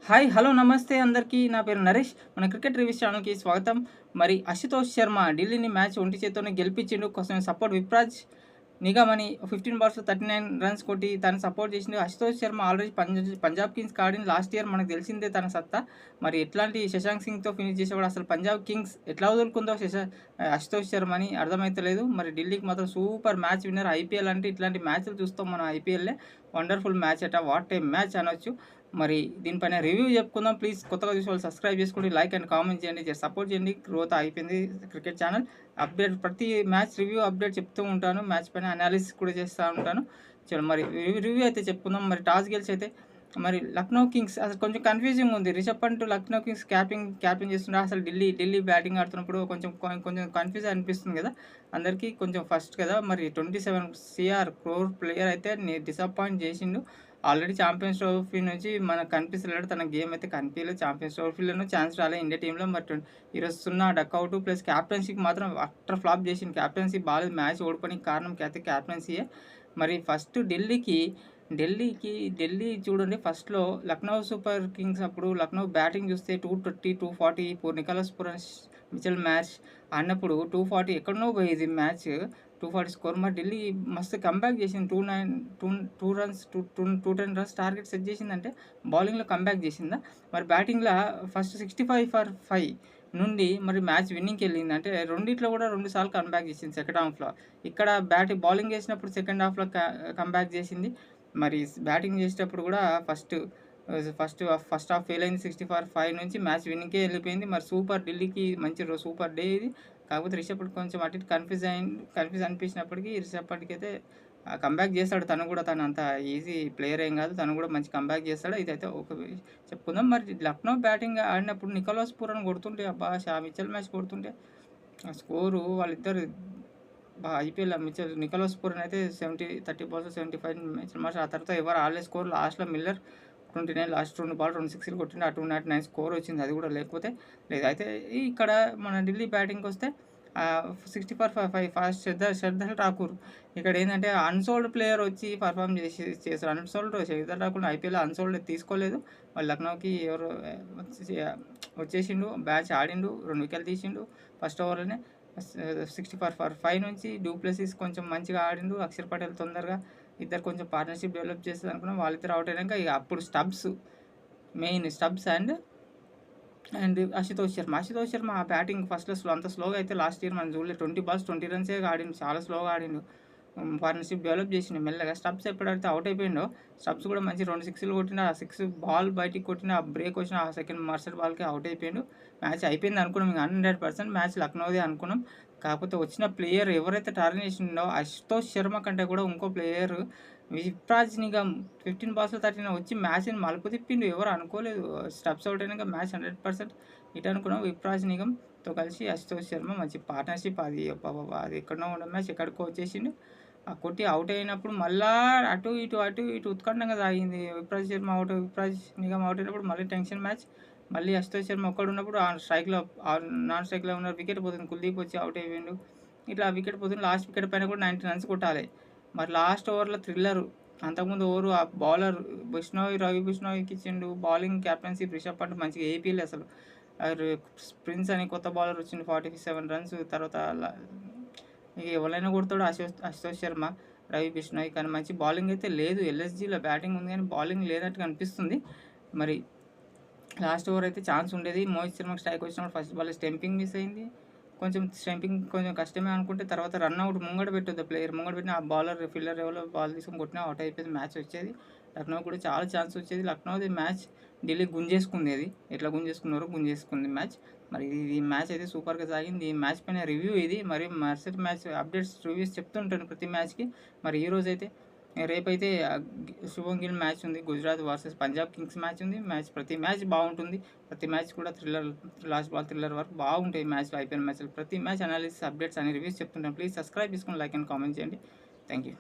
Hi hello నమస్తే అందరికీ. నా పేరు నరేష్. మన క్రికెట్ రివ్యూస్ ఛానల్‌కి స్వాగతం. మరి అశుతోష్ శర్మ ఢిల్లీని మ్యాచ్ ఒంటి చేత్తోనే గెలిపించిండు. కొంచెం సపోర్ట్ విప్రాజ్ నిగమ్ అని 15 బాల్స్‌లో 39 రన్స్ కొట్టి తను సపోర్ట్ చేసిండు. అశుతోష్ శర్మ ఆల్రెడీ పంజాబ్ కింగ్స్‌కి ఆడిండు. లాస్ట్ ఇయర్ మనకు తెలిసిందే తన సత్తా. మరి ఎట్లాంటి శశాంక్ సింగ్‌తో ఫినిష్ చేసేవాడు. అసలు పంజాబ్ కింగ్స్ ఎట్లా వదులుకుందో అశుతోష్ శర్మని అర్థమైతలేదు. మరి ఢిల్లీకి మాత్రం సూపర్ మ్యాచ్ విన్నర్. ఐపీఎల్ అంటే ఇట్లాంటి మ్యాచ్‌లు చూస్తాం మనం. ఐపీఎల్‌లే వండర్‌ఫుల్ మ్యాచ్ అట. వాట్ ఏ మ్యాచ్ అనొచ్చు. మరి దీనిపైన రివ్యూ చెప్పుకుందాం. ప్లీజ్ కొత్తగా చూసే వాళ్ళు సబ్స్క్రైబ్ చేసుకోండి, లైక్ అండ్ కామెంట్ చేయండి, సపోర్ట్ చేయండి. గ్రోత్ అయిపోయింది క్రికెట్ ఛానల్. అప్డేట్ ప్రతి మ్యాచ్ రివ్యూ అప్డేట్ చెప్తూ ఉంటాను. మ్యాచ్ పైన అనాలిసిస్ కూడా చేస్తూ ఉంటాను. చలో మరి రివ్యూ అయితే చెప్పుకుందాం. మరి టాస్ గెలిచి అయితే మరి లక్నో కింగ్స్ అసలు కొంచెం కన్ఫ్యూజింగ్ ఉంది. రిషబ్ పంట్ లక్నో కింగ్స్ క్యాపింగ్ చేస్తుండే. అసలు ఢిల్లీ బ్యాటింగ్ ఆడుతున్నప్పుడు కొంచెం కన్ఫ్యూజ్ అనిపిస్తుంది కదా అందరికీ. కొంచెం ఫస్ట్ కదా మరి 27 క్రోర్ ప్లేయర్ అయితే డిసప్పాయింట్ చేసిండు. ఆల్రెడీ ఛాంపియన్స్ ట్రోఫీ నుంచి మనకు కనిపిస్తలేడు. తన గేమ్ అయితే కనిపించలేదు. ఛాంపియన్స్ ట్రోఫీలోనూ ఛాన్స్ రాలేదు ఇండియా టీంలో. మరి ఈరోజు 0 డక్అవుట్ ప్లస్ క్యాప్టెన్సీకి మాత్రం అట్టర్ ఫ్లాప్ చేసింది. క్యాప్టెన్సీ బాగాలేదు. మ్యాచ్ ఓడిపోవడానికి కారణం అయితే క్యాప్టెన్సీయే. మరి ఫస్ట్ ఢిల్లీ చూడండి. ఫస్ట్‌లో లక్నో సూపర్ కింగ్స్ అప్పుడు లక్నో బ్యాటింగ్ చూస్తే 230, 240 నికోలస్ పురన్స్, మిచెల్ మార్ష్ ఆడినప్పుడు 240 ఎక్కడనో పోయేది మ్యాచ్. 240 స్కోర్. మరి ఢిల్లీ మస్తు కంబ్యాక్ చేసింది. 210 రన్స్ టార్గెట్ సెట్ చేసిందంటే బౌలింగ్‌లో కంబ్యాక్ చేసిందా? మరి బ్యాటింగ్‌లో ఫస్ట్ 65 ఫర్ 5 నుండి మరి మ్యాచ్ విన్నింగ్‌కి వెళ్ళింది. అంటే రెండిట్లో కూడా 2 సార్లు కంబ్యాక్ చేసింది సెకండ్ హాఫ్‌లో. ఇక్కడ బౌలింగ్ చేసినప్పుడు సెకండ్ హాఫ్‌లో కంబ్యాక్ చేసింది. మరి బ్యాటింగ్ చేసేటప్పుడు కూడా ఫస్ట్ హాఫ్ ఫెయిల్ అయింది. 64-5 నుంచి మ్యాచ్ విన్నింగ్‌కే వెళ్ళిపోయింది. మరి ఢిల్లీకి మంచి సూపర్ డే ఇది. కాకపోతే రిషబ్ పంట్ కొంచెం అటు ఇటు కన్ఫ్యూజ్ అనిపించినప్పటికీ రిషబ్ పంట్‌కైతే కంబ్యాక్ చేస్తాడు. తను అంత ఈజీ ప్లేయర్ ఏం కాదు. తను కూడా మంచి కంబ్యాక్ చేస్తాడు. ఇదైతే చెప్పుకుందాం. మరి లక్నో బ్యాటింగ్ ఆడినప్పుడు నికోలస్ పూరన్ కొడుతుంటే మిచెల్ మ్యాచ్ కొడుతుంటే ఆ స్కోరు వాళ్ళిద్దరు ఐపీఎల్ నికోలస్ పూరన్ అయితే 30 బాల్స్ 75 మిచెల్ మార్ష్. ఆ తర్వాత ఎవరు ఆడలేదు స్కోర్. లాస్ట్‌లో మిల్లర్ 29 లాస్ట్ 2 బాల్ 2 సిక్స్‌లు కొట్టిండు. ఆ 209 స్కోర్ వచ్చింది. అది కూడా లేకపోతే లేదు. అయితే ఇక్కడ మన ఢిల్లీ బ్యాటింగ్‌కి వస్తే 60 ఫస్ట్ షర్దల్ ఠాకూర్. ఇక్కడ ఏంటంటే అన్సోల్డ్ ప్లేయర్ వచ్చి పర్ఫామ్ చేశారు. షర్దల్ ఠాకూర్ ఐపీఎల్ అన్సోల్డ్ తీసుకోలేదు. వాళ్ళు లక్నోకి ఎవరు వచ్చేసిండు. మ్యాచ్ ఆడిండు. 2 వికెట్లు తీసిండు ఫస్ట్ ఓవర్‌లోనే. 60 ఫర్ 5 నుంచి డూప్లెసిస్ కొంచెం మంచిగా ఆడిండు. అక్షర్ పటేల్ తొందరగా ఇద్దరు కొంచెం పార్ట్నర్షిప్ డెవలప్ చేస్తుంది అనుకున్నాం. వాళ్ళిద్దరు అవుట్ అయినాక ఇక అప్పుడు స్టబ్స్ అండ్ అశుతోష్ శర్మ ఆ బ్యాటింగ్ ఫస్ట్‌లో అంత స్లోగా అయితే లాస్ట్ ఇయర్ మనం చూడలేదు. 20 బాల్స్ 20 రన్సే ఆడిండు. చాలా స్లోగా ఆడిండు. పార్ట్నర్షిప్ డెవలప్ చేసిండు మెల్లగా. స్టబ్స్ ఎప్పుడైతే అవుట్ అయిపోయిండో స్టబ్స్ కూడా మంచి 2 సిక్స్‌లు కొట్టిన. ఆ 6 బాల్ బయటికి కొట్టిన, ఆ బ్రేక్ వచ్చిన ఆ సెకండ్ మర్సర్ బాల్‌కి అవుట్ అయిపోయిండు. మ్యాచ్ అయిపోయింది అనుకున్నాం. ఇంక 100% మ్యాచ్ లక్నోదే అనుకున్నాం. కాకపోతే వచ్చిన ప్లేయర్ ఎవరైతే టార్గెట్ చేసిండో అశుతోష్ శర్మ కంటే కూడా ఇంకో ప్లేయర్ విప్రాజ్ నిగమ్ 15 బాల్స్‌లో 13 వచ్చి మ్యాచ్‌ని మలుపు తిప్పిండు. ఎవరు అనుకోలేదు. స్టబ్స్ అవుట్ అయినాక మ్యాచ్ 100% ఇటు అనుకున్నాం. విప్రాజ్ నిగమ్‌తో కలిసి అశుతోష్ శర్మ మంచి పార్ట్నర్షిప్. అది అది ఎక్కడనో ఉన్న మ్యాచ్ ఎక్కడికో వచ్చేసిండు. కొట్టి అవుట్ అయినప్పుడు మళ్ళా అటు ఇటు ఉత్కంఠంగా సాగింది. విప్రాజ్ నిగమ్ అవుట్ అయినప్పుడు మళ్ళీ టెన్షన్ మ్యాచ్. మళ్ళీ అశుతోష్ శర్మ ఒక్కడున్నప్పుడు నాన్ స్ట్రైక్‌లో ఉన్న వికెట్ పోతుంది. కుల్దీప్ వచ్చి అవుట్ అయిపోయిండు. ఇట్లా వికెట్ పోతుంది. లాస్ట్ వికెట్ పైన కూడా 90 రన్స్ కొట్టాలి. మరి లాస్ట్ ఓవర్‌లో థ్రిల్లరు. అంతకుముందు ఆ బౌలర్ రవి బిష్నోయ్‌కి ఇచ్చిండు. బౌలింగ్ క్యాప్టెన్సీ రిషబ్ పంట్ మంచిగా ఏపీయలే అసలు. ప్రిన్స్ అని కొత్త బౌలర్ వచ్చిండు. 47 రన్స్. తర్వాత ఇక ఎవరైనా కొడతాడు అశుతోష్ శర్మ, రవి బిష్నోయ్. కానీ మంచి బౌలింగ్ అయితే లేదు. ఎల్ఎస్జీలో బ్యాటింగ్ ఉంది కానీ బౌలింగ్ లేనట్టుగా అనిపిస్తుంది. మరి లాస్ట్ ఓవర్ అయితే ఛాన్స్ ఉండేది. మోహిత్ శర్మకి స్ట్రైక్ వచ్చినప్పుడు ఫస్ట్ బాల్ స్టంపింగ్ మిస్ అయింది. కొంచెం కష్టమే అనుకుంటే తర్వాత రన్అవుట్ ముంగట పెట్టొద్దు ప్లేయర్. ముంగట పెట్టిన ఆ ఫీల్డర్ ఎవరో బాల్ తీసుకొని కొట్టినా అవుట్ అయిపోయింది. మ్యాచ్ వచ్చేది. లక్నో కూడా చాలా ఛాన్స్ వచ్చేది. లక్నోది మ్యాచ్ ఢిల్లీ గుంజేసుకుంది. అది ఎట్లా గుంజేసుకుంది మ్యాచ్. మరి ఈ మ్యాచ్ అయితే సూపర్గా సాగింది. ఈ మ్యాచ్ పైన రివ్యూ ఇది. మరి మరుసటి మ్యాచ్ అప్డేట్స్ రివ్యూస్ చెప్తుంటాను ప్రతి మ్యాచ్కి. మరి ఈరోజైతే రేపైతే శుభం గిల్ మ్యాచ్ ఉంది. Gujarat versus Punjab Kings match ఉంది. ప్రతి మ్యాచ్ బాగుంటుంది. ప్రతి మ్యాచ్ కూడా లాస్ట్ బాల్ థ్రిల్లర్ వరకు బాగుంటాయి మ్యాచ్లో. ఐపీఎల్ మ్యాచ్లో ప్రతి మ్యాచ్ అనాలిసిస్ అప్డేట్స్ అని రివ్యూస్ చెప్తుంటాను. ప్లీజ్ సబ్స్క్రైబ్ చేసుకుని లైక్ అండ్ కామెంట్ చేయండి. Thank you.